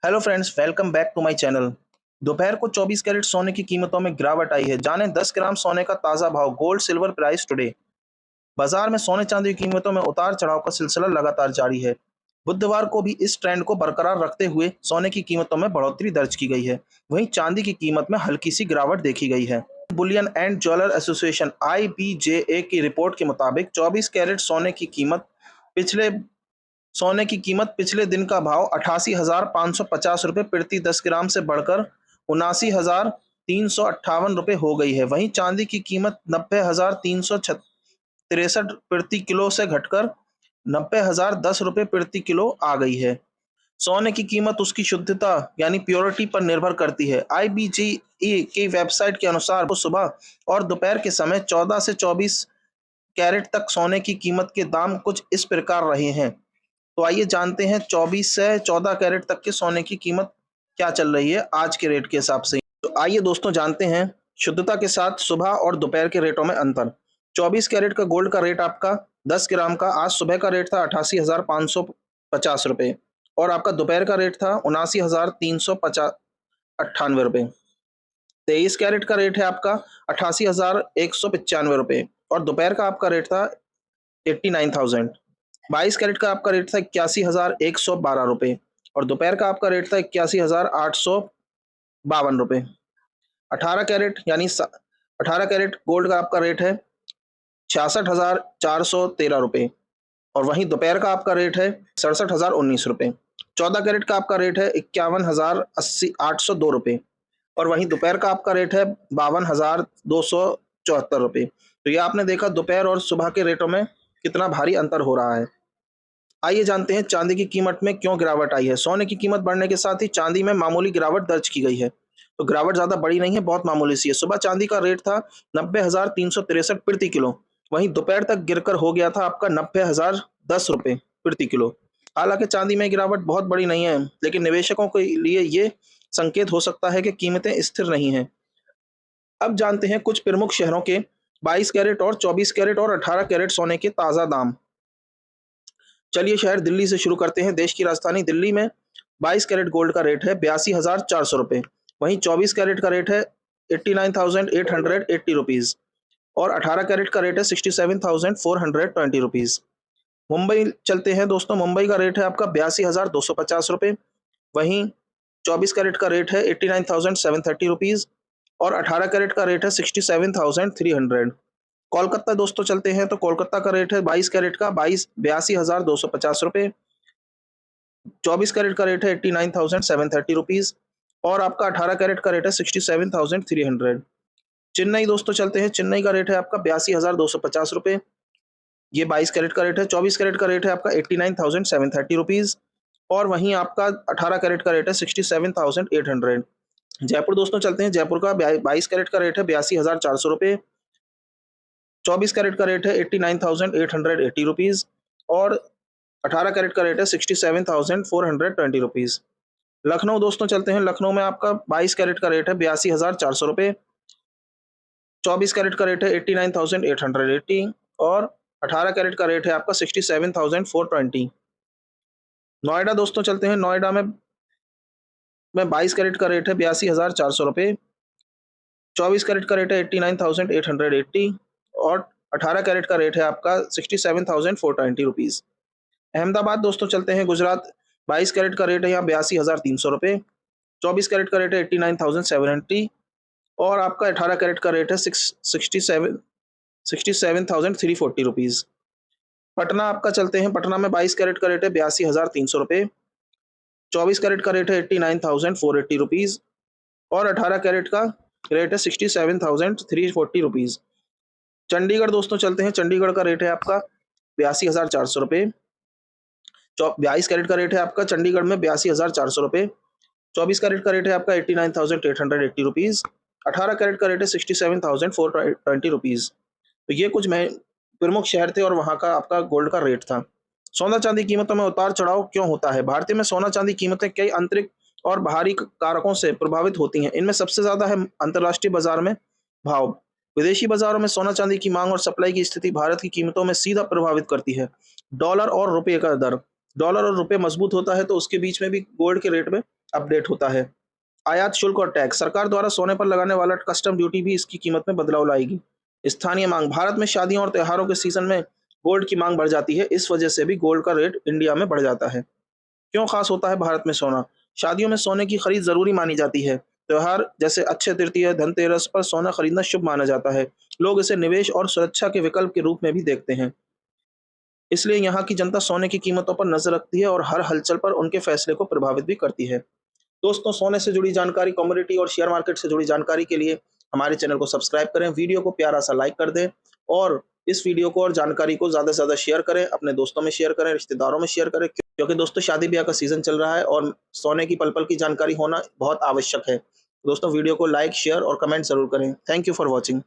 Hello friends, welcome back to my channel. दोपहर को 24 carat सोने की कीमतों में गिरावट आई है। जानें 10 ग्राम सोने का ताज़ा भाव, गोल्ड सिल्वर प्राइस टुडे। बाजार में सोने चांदी की कीमतों में उतार चढ़ाव का सिलसिला लगातार जारी है। बुधवार को भी इस ट्रेंड को बरकरार रखते हुए सोने की कीमतों में बढ़ोतरी दर्ज की गई है। वहीं चांदी की कीमत में हल्की सी गिरावट देखी गई है। Boolean and jeweller association (IBJA) की रिपोर्ट के मुताबिक 24 कैरेट सोने की कीमत पिछले दिन का भाव 88,550 रुपये प्रति 10 ग्राम से बढ़कर 79,358 रुपये हो गई है। वहीं चांदी की कीमत 90,363 प्रति किलो से घटकर 90,010 रुपये प्रति किलो आ गई है। सोने की कीमत उसकी शुद्धता यानी प्योरिटी पर निर्भर करती है। IBJA की वेबसाइट के अनुसार वो सुबह और दोपहर के समय 14 से 24 कैरेट तक सोने की कीमत के दाम कुछ इस प्रकार रहे हैं। तो आइए जानते हैं 24 से 14 कैरेट तक के सोने की कीमत क्या चल रही है आज के रेट के हिसाब से। तो आइए दोस्तों जानते हैं शुद्धता के साथ सुबह और दोपहर के रेटों में अंतर। 24 कैरेट का गोल्ड का रेट आपका 10 ग्राम का आज सुबह का रेट था 88,550 रुपये और आपका दोपहर का रेट था 79,398 रुपये। 23 कैरेट का रेट है आपका 88,195 रुपये और दोपहर का आपका रेट था 89,000। 22 कैरेट का आपका रेट था 81,112 रुपये और दोपहर का आपका रेट था 81,852 रुपये। 18 कैरेट गोल्ड का आपका रेट है 66,413 रुपये और वहीं दोपहर का आपका रेट है 67,019 रुपये। 14 कैरेट का आपका रेट है 51,802 रुपये और वहीं दोपहर का आपका रेट है 52,274 रुपये। तो ये आपने देखा दोपहर और सुबह के रेटों में कितना भारी अंतर हो रहा है। आइए जानते हैं चांदी की कीमत में क्यों गिरावट आई है। सोने की कीमत बढ़ने के साथ ही चांदी में मामूली गिरावट दर्ज की गई है। तो गिरावट ज़्यादा बड़ी नहीं है, बहुत मामूली सी है। सुबह चांदी का रेट था 90,363 प्रति किलो, वहीं दोपहर तक गिरकर हो गया था आपका 90,010 रुपये प्रति किलो। हालांकि चांदी में गिरावट बहुत बड़ी नहीं है, लेकिन निवेशकों के लिए ये संकेत हो सकता है कि कीमतें स्थिर नहीं हैं। अब जानते हैं कुछ प्रमुख शहरों के 22 कैरेट और 24 कैरेट और 18 कैरेट सोने के ताज़ा दाम। चलिए शहर दिल्ली से शुरू करते हैं। देश की राजधानी दिल्ली में 22 कैरेट गोल्ड का रेट है 82,400 रुपये, वहीं 24 कैरेट का रेट है 89,880 रुपीज़ और 18 कैरेट का रेट है 67,420 रुपीज़। मुंबई चलते हैं दोस्तों। मुंबई का रेट है आपका 82,250 रुपये, वहीं 24 कैरेट का रेट है 89,730 रुपीज़ और 18 कैरेट का रेट है 67,300। कोलकाता दोस्तों चलते हैं, तो कोलकाता का रेट है 22 कैरेट का 82,250 रुपये, 24 कैरेट का रेट है 89,730 रुपीज़ और आपका 18 कैरेट का रेट है 67,300। चेन्नई दोस्तों चलते हैं। चेन्नई का रेट है आपका 82,250 रुपये, ये 22 कैरेट का रेट है। 24 कैरेट का रेट है आपका 89,730 रुपीज़ और वहीं आपका 18 कैरेट का रेट है 67,800। जयपुर दोस्तों चलते हैं। जयपुर का 22 कैरेट का रेट है 82,400 रुपये, 24 कैरेट का रेट है 89,880 रुपीज़ और 18 कैरेट का रेट है 67,420 रुपीज़। लखनऊ दोस्तों चलते हैं। लखनऊ में आपका 22 कैरेट का रेट है 82,400 रुपये, 24 कैरेट का रेट है 89,880 और 18 कैरेट का रेट है आपका 67,420। नोएडा दोस्तों चलते हैं। नोएडा में 22 कैरेट का रेट है 82,400 रुपये, 24 कैरेट का रेट है 89,880 और 18 कैरेट का रेट है आपका 67,420 रुपीज़। अहमदाबाद दोस्तों चलते हैं। गुजरात 22 कैरेट का रेट है यहाँ 82,300 रुपये, 24 कैरेट का रेट है 89,780 और आपका 18 कैरेट का रेट है 67,340 रुपीज़। पटना आपका चलते हैं। पटना में 22 कैरेट का रेट है 82,300 रुपये, 24 कैरेट का रेट है 89,480 रुपीज़ और 18 कैरेट का रेट है 67,340 रुपीज़। चंडीगढ़ दोस्तों चलते हैं। चंडीगढ़ का रेट है आपका 82,400 रुपये, 22 कैरेट का रेट है आपका चंडीगढ़ में 82,400 रुपये, 24 कैरेट का रेट है आपका 89,880 रुपीज़, 18 कैरेट का रेट है 67,420 रुपीज़। तो ये कुछ प्रमुख शहर थे और वहाँ का आपका गोल्ड का रेट था। सोना चांदी कीमतों में उतार चढ़ाव क्यों होता है? भारतीय में सोना चांदी कीमतें कई आंतरिक और बाहरी कारकों से प्रभावित होती हैं। इनमें सबसे ज़्यादा है अंतर्राष्ट्रीय बाजार में भाव। विदेशी बाजारों में सोना चांदी की मांग और सप्लाई की स्थिति भारत की कीमतों में सीधा प्रभावित करती है। डॉलर और रुपये का दर, डॉलर और रुपये मजबूत होता है तो उसके बीच में भी गोल्ड के रेट में अपडेट होता है। आयात शुल्क और टैक्स, सरकार द्वारा सोने पर लगाने वाला कस्टम ड्यूटी भी इसकी कीमत में बदलाव लाएगी। स्थानीय मांग, भारत में शादियों और त्योहारों के सीजन में गोल्ड की मांग बढ़ जाती है, इस वजह से भी गोल्ड का रेट इंडिया में बढ़ जाता है। क्यों खास होता है भारत में सोना? शादियों में सोने की खरीद जरूरी मानी जाती है। त्योहार जैसे अक्षय तृतीया, धनतेरस पर सोना खरीदना शुभ माना जाता है। लोग इसे निवेश और सुरक्षा के विकल्प के रूप में भी देखते हैं। इसलिए यहाँ की जनता सोने की कीमतों पर नजर रखती है और हर हलचल पर उनके फैसले को प्रभावित भी करती है। दोस्तों, सोने से जुड़ी जानकारी, कमोडिटी और शेयर मार्केट से जुड़ी जानकारी के लिए हमारे चैनल को सब्सक्राइब करें, वीडियो को प्यारा सा लाइक कर दें और इस वीडियो को और जानकारी को ज़्यादा से ज़्यादा शेयर करें, अपने दोस्तों में शेयर करें, रिश्तेदारों में शेयर करें, क्योंकि दोस्तों शादी ब्याह का सीज़न चल रहा है और सोने की पल-पल की जानकारी होना बहुत आवश्यक है। दोस्तों, वीडियो को लाइक, शेयर और कमेंट ज़रूर करें। Thank you for watching.